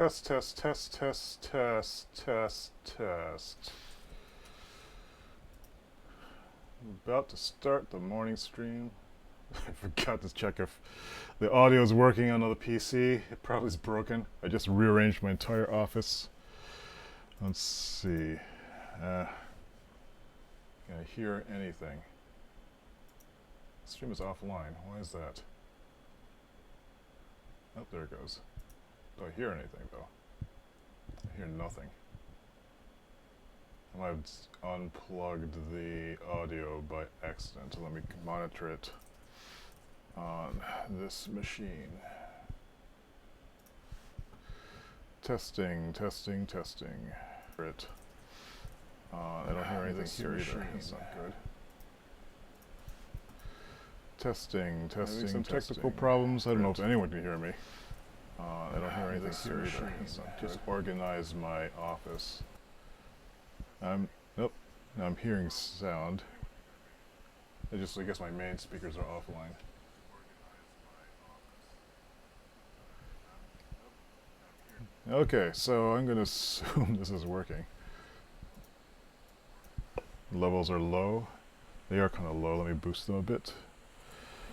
Test, test, test, test, test, test, test. I'm about to start the morning stream. I forgot to check if the audio is working on the PC. It probably is broken. I just rearranged my entire office. Let's see. Can I hear anything? The stream is offline. Why is that? Oh, there it goes. Do I hear anything though? I hear nothing. I might have unplugged the audio by accident. Let me monitor it on this machine. Testing, testing, testing. I don't hear anything here either. That's not good. Testing, testing, some technical problems. I don't know if anyone can hear me. I don't hear anything here either. Just organize my office. Nope. Now I'm hearing sound. I guess my main speakers are offline. Okay, so I'm gonna assume this is working. Levels are low. They are kind of low. Let me boost them a bit.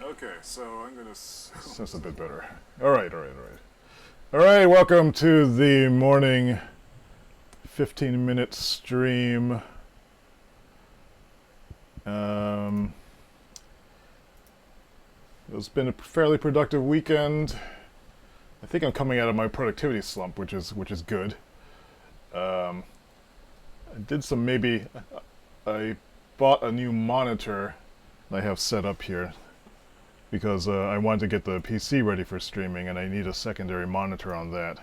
Okay, so I'm gonna assume that's a bit better. All right. All right, welcome to the morning 15-minute stream. It's been a fairly productive weekend. I think I'm coming out of my productivity slump, which is good. I did some I bought a new monitor I have set up here because I wanted to get the PC ready for streaming and I need a secondary monitor on that.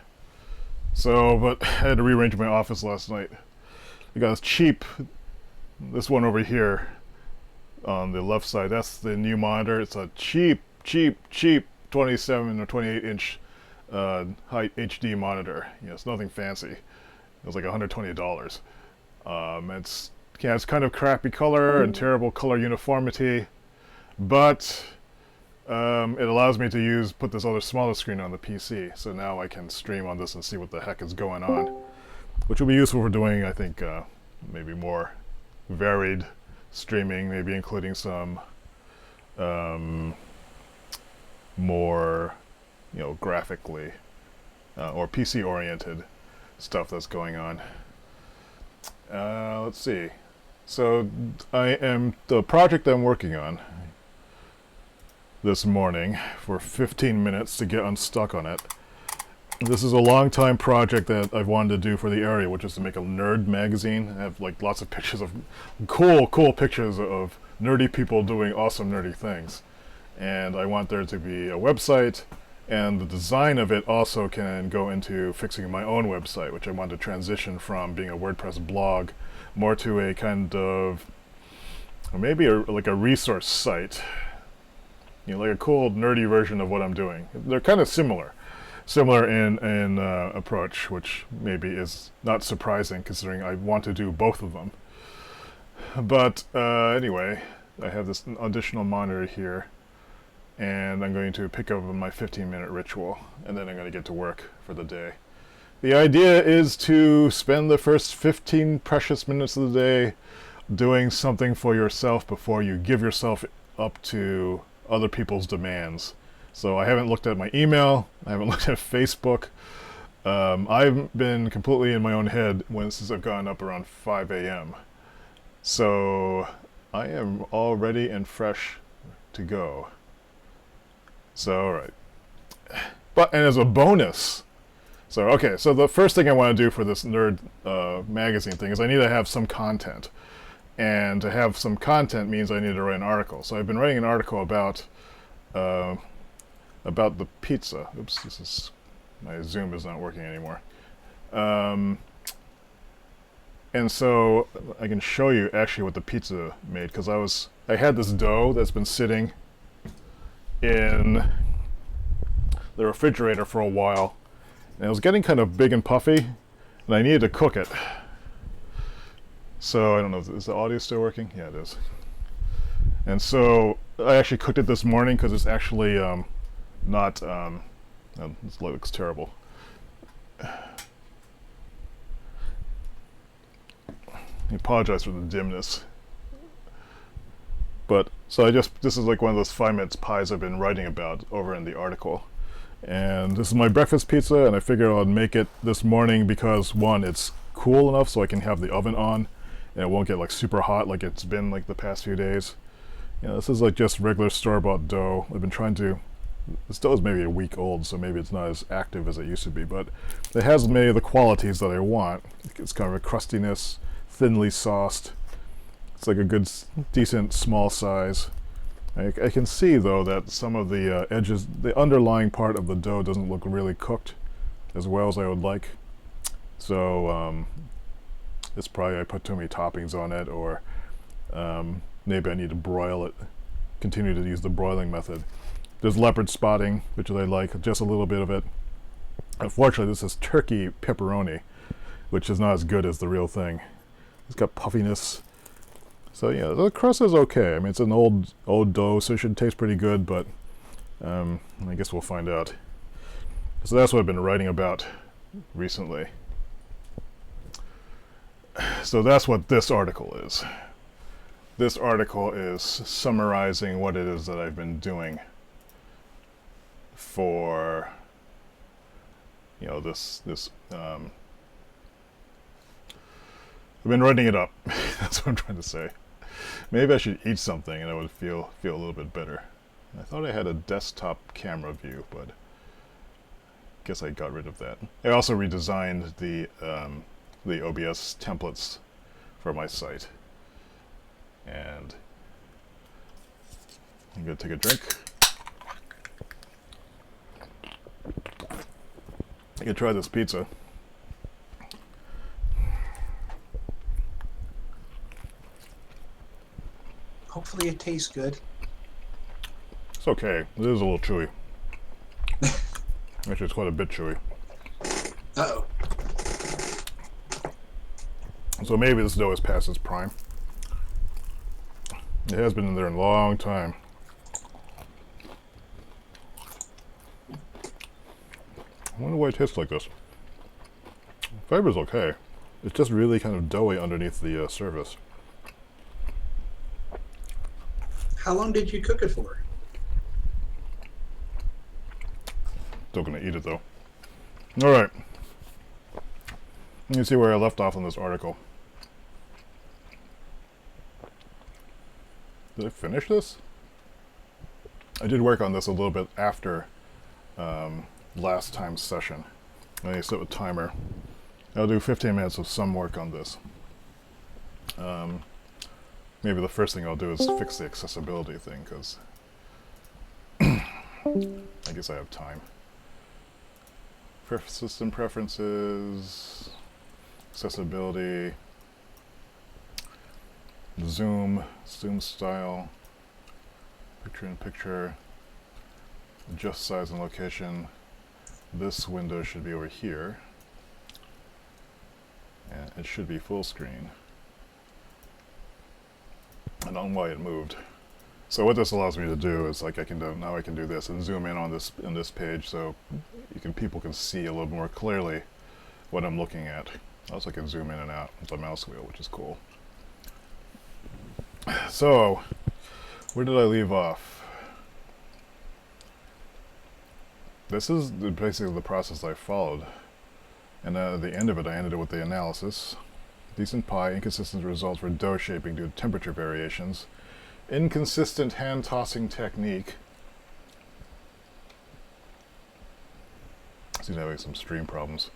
So, but I had to rearrange my office last night. I got this one over here on the left side. That's the new monitor. It's a cheap 27 or 28 inch height HD monitor. It's nothing fancy. It was like $120. It's kind of crappy color and terrible color uniformity, but it allows me to put this other smaller screen on the PC, so now I can stream on this and see what the heck is going on, which will be useful for doing, I think, maybe more varied streaming, maybe including some more, graphically or PC-oriented stuff that's going on. Let's see. So the project I'm working on this morning for 15 minutes to get unstuck on it. This is a long time project that I've wanted to do for the area, which is to make a nerd magazine. I have like lots of pictures of cool pictures of nerdy people doing awesome nerdy things. And I want there to be a website, and the design of it also can go into fixing my own website, which I want to transition from being a WordPress blog more to a kind of, maybe like a resource site. Like a cool nerdy version of what I'm doing. They're kind of similar in approach, which maybe is not surprising considering I want to do both of them. But anyway, I have this additional monitor here, and I'm going to pick up my 15-minute ritual, and then I'm going to get to work for the day. The idea is to spend the first 15 precious minutes of the day doing something for yourself before you give yourself up to other people's demands. So I haven't looked at my email, I haven't looked at Facebook. I've been completely in my own head since I've gotten up around 5 a.m. So I am all ready and fresh to go. So, alright. And as a bonus, so the first thing I want to do for this nerd magazine thing is I need to have some content. And to have some content means I need to write an article. So I've been writing an article about the pizza. Oops, my Zoom is not working anymore. And so I can show you actually what the pizza made, because I had this dough that's been sitting in the refrigerator for a while, and it was getting kind of big and puffy, and I needed to cook it. So I don't know, is the audio still working? Yeah, it is. And so I actually cooked it this morning because it's actually this looks terrible. I apologize for the dimness. But, so this is like one of those 5 minutes pies I've been writing about over in the article. And this is my breakfast pizza, and I figured I'd make it this morning because, one, it's cool enough so I can have the oven on, and it won't get like super hot like it's been like the past few days. This is like just regular store-bought dough. I've been trying to... This dough is maybe a week old, so maybe it's not as active as it used to be, but it has many of the qualities that I want. It's kind of a crustiness, thinly sauced. It's like a good, decent, small size. I can see, though, that some of the edges, the underlying part of the dough doesn't look really cooked as well as I would like. So, it's probably I put too many toppings on it, or maybe I need to broil it, continue to use the broiling method. There's leopard spotting, which I like, just a little bit of it. Unfortunately, this is turkey pepperoni, which is not as good as the real thing. It's got puffiness. So yeah, the crust is okay. I mean, it's an old dough, so it should taste pretty good, but I guess we'll find out. So that's what I've been writing about recently. So that's what this article is. This article is summarizing what it is that I've been doing for, I've been writing it up. That's what I'm trying to say. Maybe I should eat something and I would feel a little bit better. I thought I had a desktop camera view, but guess I got rid of that. I also redesigned the OBS templates for my site. And I'm gonna take a drink. I can try this pizza. Hopefully it tastes good. It's okay. It is a little chewy. Actually, it's quite a bit chewy. Uh-oh. So maybe this dough has passed its prime. It has been in there a long time. I wonder why it tastes like this. The flavor's okay. It's just really kind of doughy underneath the surface. How long did you cook it for? Still gonna eat it though. Alright. You can see where I left off in this article. Did I finish this? I did work on this a little bit after last time's session. I set a timer. I'll do 15 minutes of some work on this. Maybe the first thing I'll do is fix the accessibility thing, because I guess I have time. System preferences, accessibility, zoom style, picture-in-picture, adjust size and location. This window should be over here, and it should be full screen. I don't know why it moved. So what this allows me to do is, like, I can do this and zoom in on this page, so people can see a little more clearly what I'm looking at. Also, I can zoom in and out with the mouse wheel, which is cool. So, where did I leave off? This is basically the process I followed, and at the end of it, I ended it with the analysis. Decent pie, inconsistent results for dough shaping due to temperature variations. Inconsistent hand-tossing technique. Seems having some stream problems.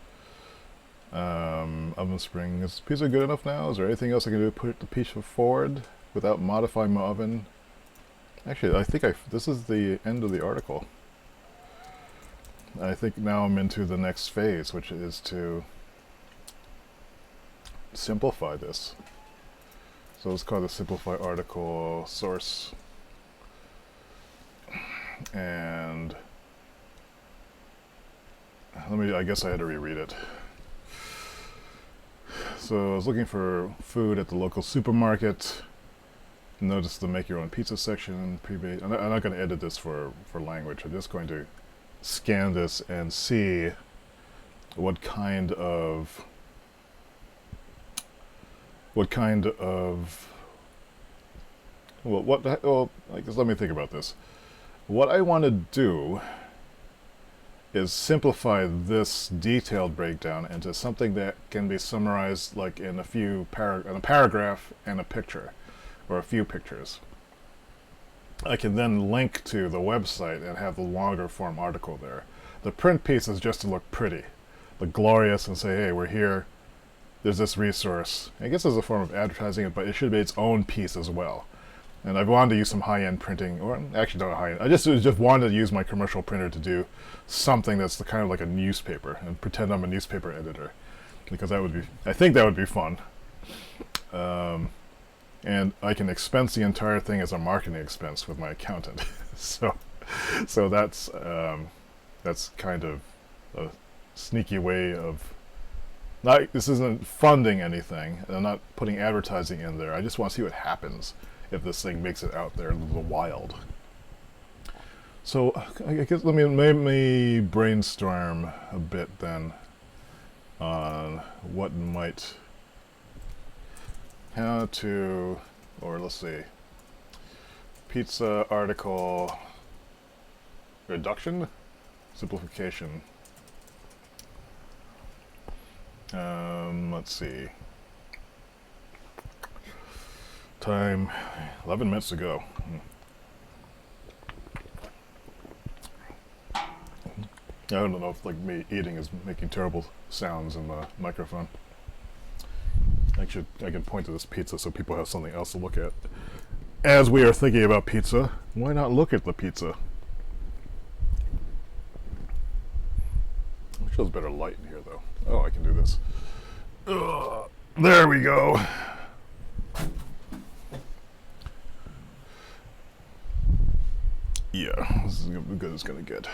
Oven spring. Is pizza good enough now? Is there anything else I can do to put the pizza forward without modifying my oven? Actually, I think this is the end of the article. I think now I'm into the next phase, which is to simplify this. So let's call the simplify article source. And I guess I had to reread it. So I was looking for food at the local supermarket. Notice the make your own pizza section. I'm not going to edit this for language. I'm just going to scan this and see what kind of what kind of... Well, I guess let me think about this. What I want to do is simplify this detailed breakdown into something that can be summarized like in a paragraph and a picture, or a few pictures. I can then link to the website and have the longer form article there. The print piece is just to look pretty, look glorious, and say, hey, we're here, there's this resource. I guess it's a form of advertising it, but it should be its own piece as well. And I've wanted to use some high-end printing, or actually not high-end. I just wanted to use my commercial printer to do something that's kind of like a newspaper, and pretend I'm a newspaper editor, because I think that would be fun. And I can expense the entire thing as a marketing expense with my accountant. so that's kind of a sneaky way of this isn't funding anything, and I'm not putting advertising in there. I just want to see what happens if this thing makes it out there in the wild. So I guess let me brainstorm a bit then on what might, let's see, pizza article reduction, simplification. Let's see. Time 11 minutes to go. I don't know if like me eating is making terrible sounds in the microphone. I can point to this pizza so people have something else to look at. As we are thinking about pizza, why not look at the pizza? It shows better light in here though. Oh, I can do this. Ugh, there we go. Yeah, this is good as gonna get.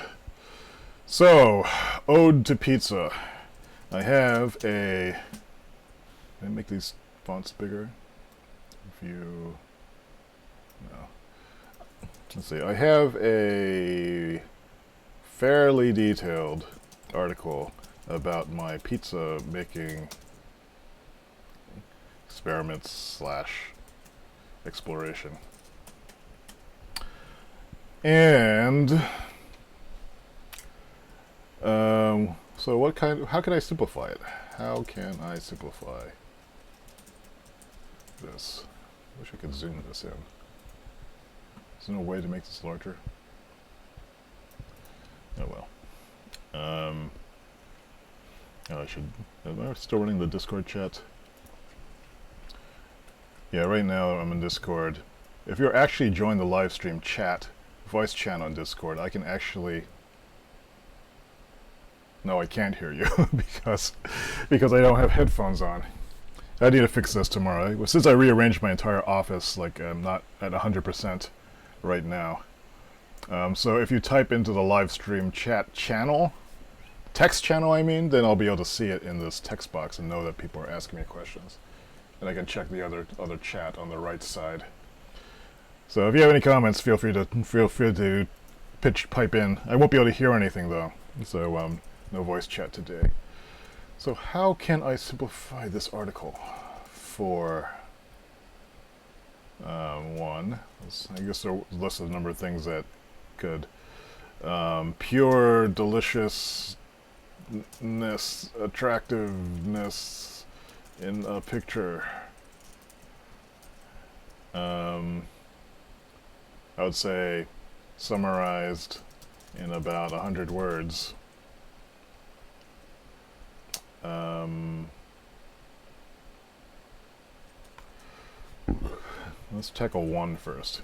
So, Ode to Pizza. I have a... Can I make these fonts bigger? No. Let's see, I have a fairly detailed article about my pizza making experiments / exploration. And so how can I simplify it? How can I simplify this? I wish I could zoom this in. Is there no way to make this larger? Oh well. Am I still running the Discord chat? Yeah, right now I'm in Discord. If you're actually joined the live stream chat, voice chat on Discord, I can actually... No, I can't hear you because I don't have headphones on. I need to fix this tomorrow. Since I rearranged my entire office, like I'm not at 100% right now. So if you type into the live stream chat channel, text channel I mean, then I'll be able to see it in this text box and know that people are asking me questions. And I can check the other chat on the right side. So if you have any comments, feel free to pipe in. I won't be able to hear anything though, so no voice chat today. So how can I simplify this article? For one, I guess there lists a number of things that could pure deliciousness, attractiveness in a picture. I would say summarized in about 100 words. Let's tackle one first.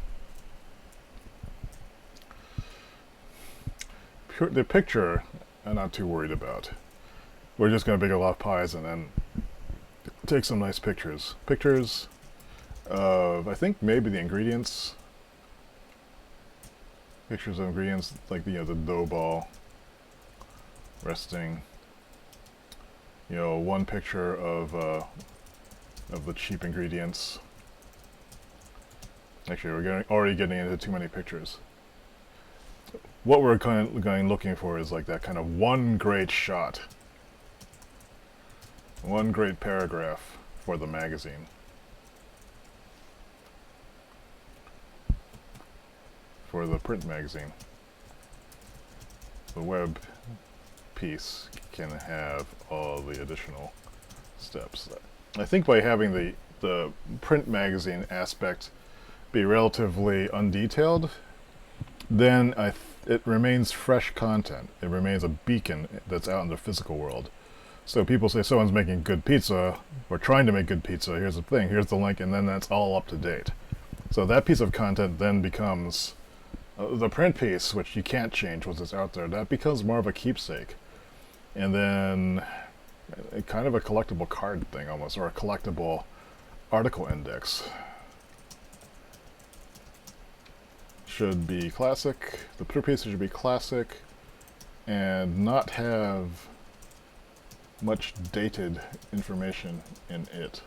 The picture, I'm not too worried about. We're just going to bake a lot of pies and then take some nice pictures. Pictures of, I think, maybe the ingredients. Pictures of ingredients, like the dough ball resting. One picture of the cheap ingredients. Actually, we're already getting into too many pictures. What we're looking for is like that kind of one great shot, one great paragraph for the magazine. for the print magazine. The web piece can have all the additional steps. I think by having the print magazine aspect be relatively undetailed, then it remains fresh content. It remains a beacon that's out in the physical world. So people say someone's making good pizza, or trying to make good pizza, here's the thing, here's the link, and then that's all up to date. So that piece of content then becomes the print piece, which you can't change once it's out there. That becomes more of a keepsake. And then kind of a collectible card thing almost, or a collectible article index. Should be classic. The print piece should be classic and not have much dated information in it.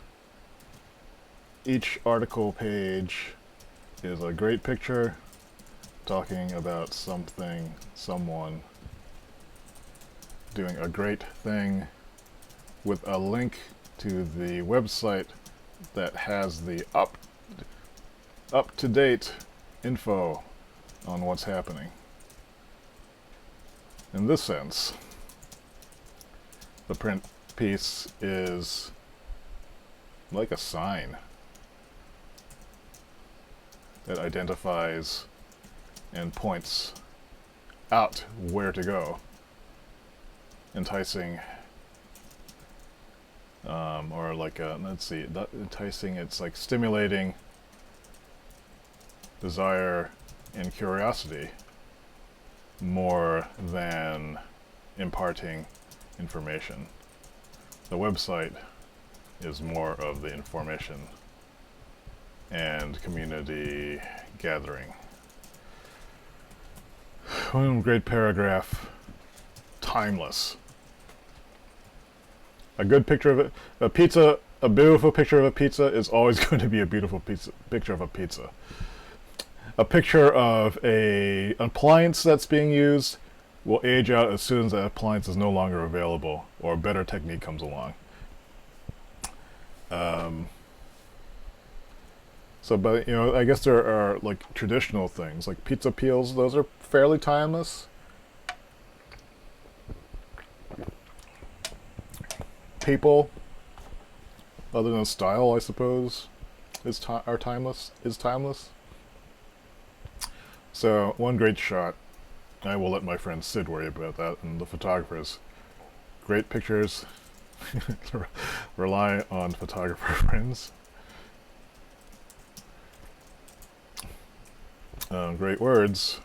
Each article page is a great picture talking about something, someone doing a great thing, with a link to the website that has the up-to-date info on what's happening. In this sense, the print piece is like a sign that identifies and points out where to go, enticing, or like let's see, not enticing, it's like stimulating desire and curiosity more than imparting information. The website is more of the information and community gathering. One great paragraph, timeless. A good picture of it, a pizza, a beautiful picture of a pizza is always going to be a beautiful picture of a pizza. A picture of an appliance that's being used will age out as soon as that appliance is no longer available or a better technique comes along. But you know, I guess there are like traditional things like pizza peels. Those are fairly timeless. People, other than style, I suppose, is timeless. So one great shot. I will let my friend Sid worry about that, and the photographers. Great pictures. Rely on photographer friends. Great words.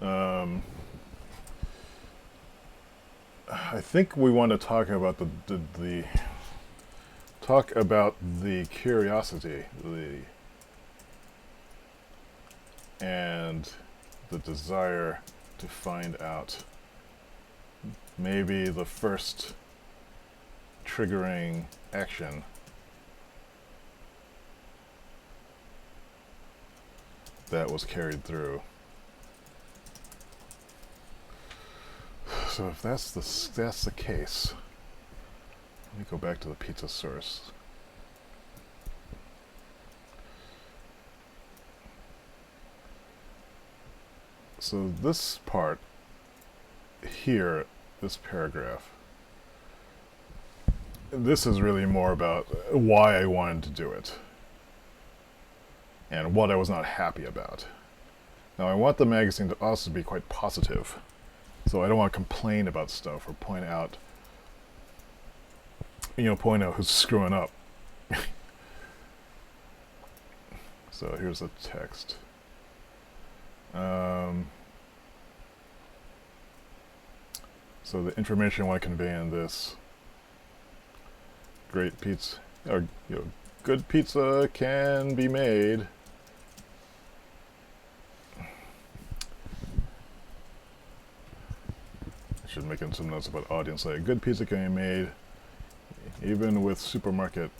I think we want to talk about the curiosity, and the desire to find out. Maybe the first triggering action that was carried through. So if that's the case, let me go back to the pizza source. So this part here, this paragraph, this is really more about why I wanted to do it and what I was not happy about. Now I want the magazine to also be quite positive, so I don't want to complain about stuff or point out who's screwing up. So here's the text. So the information I want to convey in this: great pizza, or good pizza can be made. I should make some notes about audience. Like, good pizza can be made even with supermarket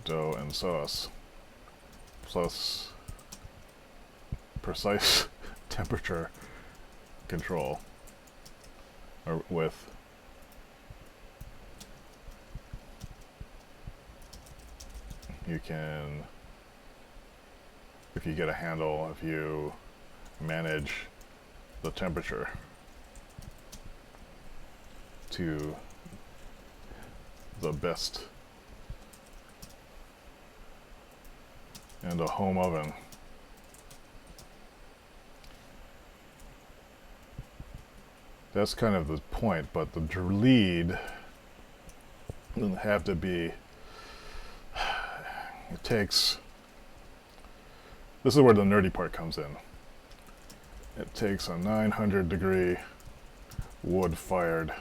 dough and sauce, plus precise temperature control, or with you can if you get a handle, if you manage the temperature to the best. And a home oven. That's kind of the point, but the lead doesn't have to be. It takes. This is where the nerdy part comes in. It takes a 900-degree wood-fired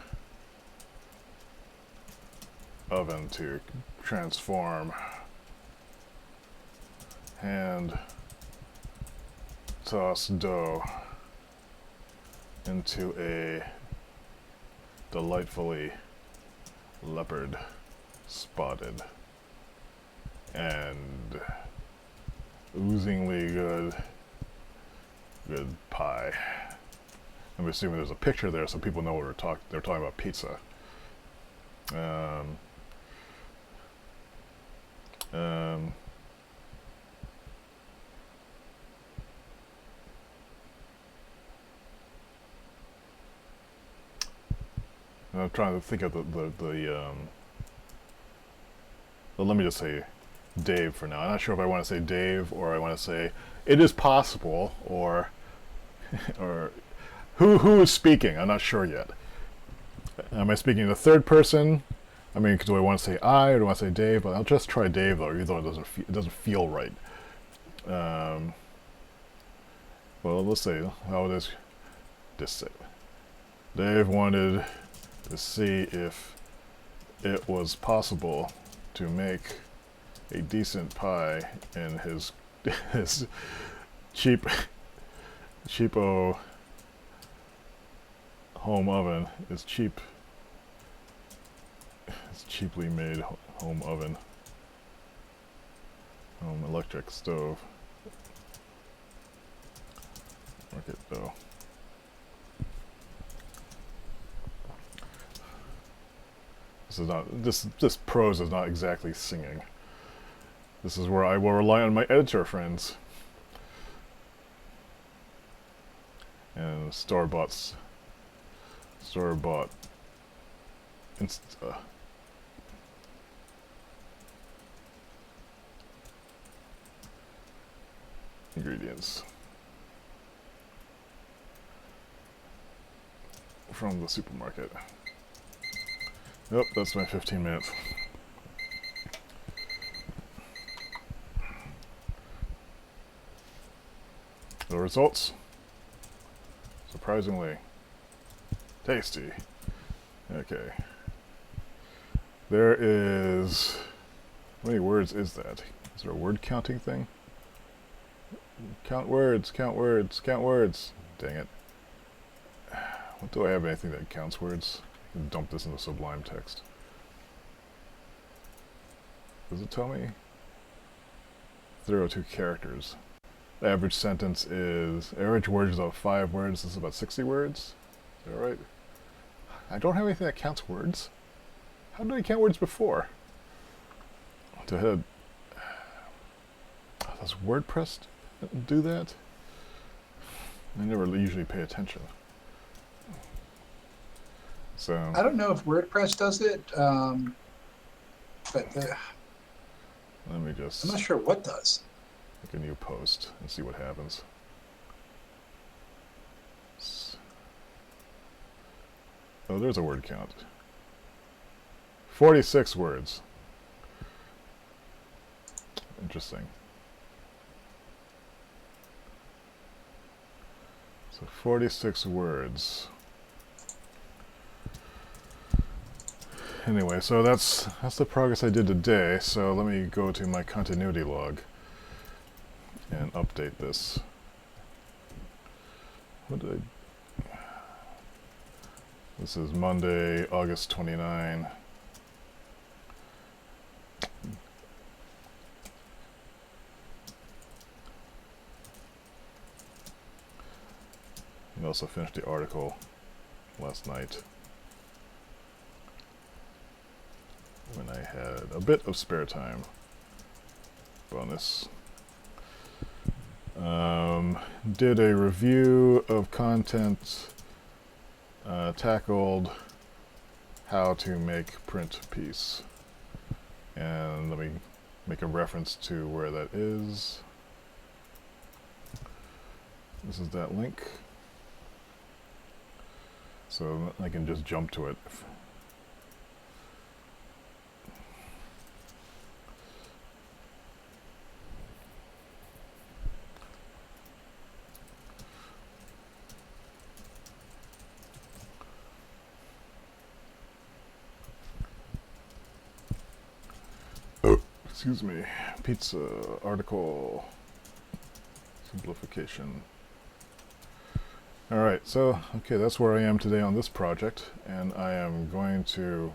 oven to transform hand toss dough into a delightfully leopard spotted and oozingly good pie. I'm assuming there's a picture there so people know what they're talking about pizza. I'm trying to think of let me just say Dave for now. I'm not sure if I want to say Dave or I want to say it is possible or or who is speaking. I'm not sure yet. Am I speaking in the third person? I mean, do I want to say I or do I want to say Dave? But I'll just try Dave though, even though it doesn't feel right. Well, let's see how this say. Dave wanted to see if it was possible to make a decent pie in his cheapo home oven. His cheaply made home oven, home electric stove. Market though. This prose is not exactly singing. This is where I will rely on my editor friends. And store-bought ingredients from the supermarket. Yep, that's my 15 minutes. The results? Surprisingly tasty. Okay. There is... How many words is that? Is there a word counting thing? Count words, count words, count words. Dang it. What do I have anything that counts words? I can dump this into Sublime Text. Does it tell me? 0 2 characters. The average sentence is... Average words is about 5 words. This is about 60 words. Is that right? I don't have anything that counts words. How did I count words before? Does WordPress do that? I never usually pay attention. So I don't know if WordPress does it, but let me just... I'm not sure what does. Make a new post and see what happens. Oh, there's a word count. 46 words. Interesting. So 46 words. Anyway, so that's the progress I did today. So let me go to my continuity log and update this. What did I... This is Monday, August 29. I also finished the article last night when I had a bit of spare time. Bonus. Did a review of content, tackled how to make print piece. And let me make a reference to where that is. This is that link. So I can just jump to it. Excuse me. Pizza article simplification. Alright, so, okay, that's where I am today on this project, and I am going to,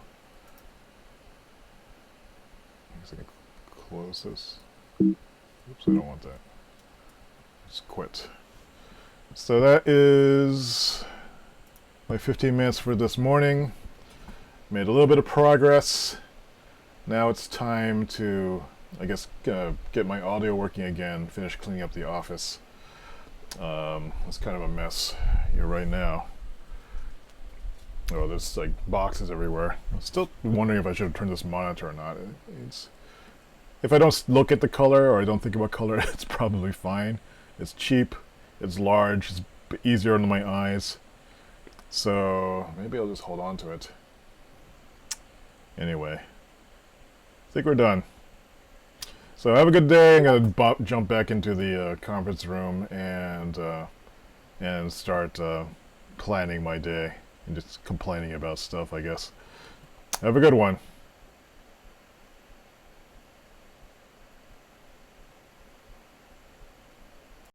I guess I can close this. Oops, I don't want that. Just quit. So that is my 15 minutes for this morning. Made a little bit of progress. Now it's time to, I guess, get my audio working again, finish cleaning up the office. It's kind of a mess here right now. Oh, there's like boxes everywhere. I'm still wondering if I should have turned this monitor or not. If I don't look at the color or I don't think about color, it's probably fine. It's cheap, it's large, it's easier on my eyes. So maybe I'll just hold on to it. Anyway. I think we're done. So have a good day. I'm gonna jump back into the conference room and start planning my day and just complaining about stuff, I guess. Have a good one.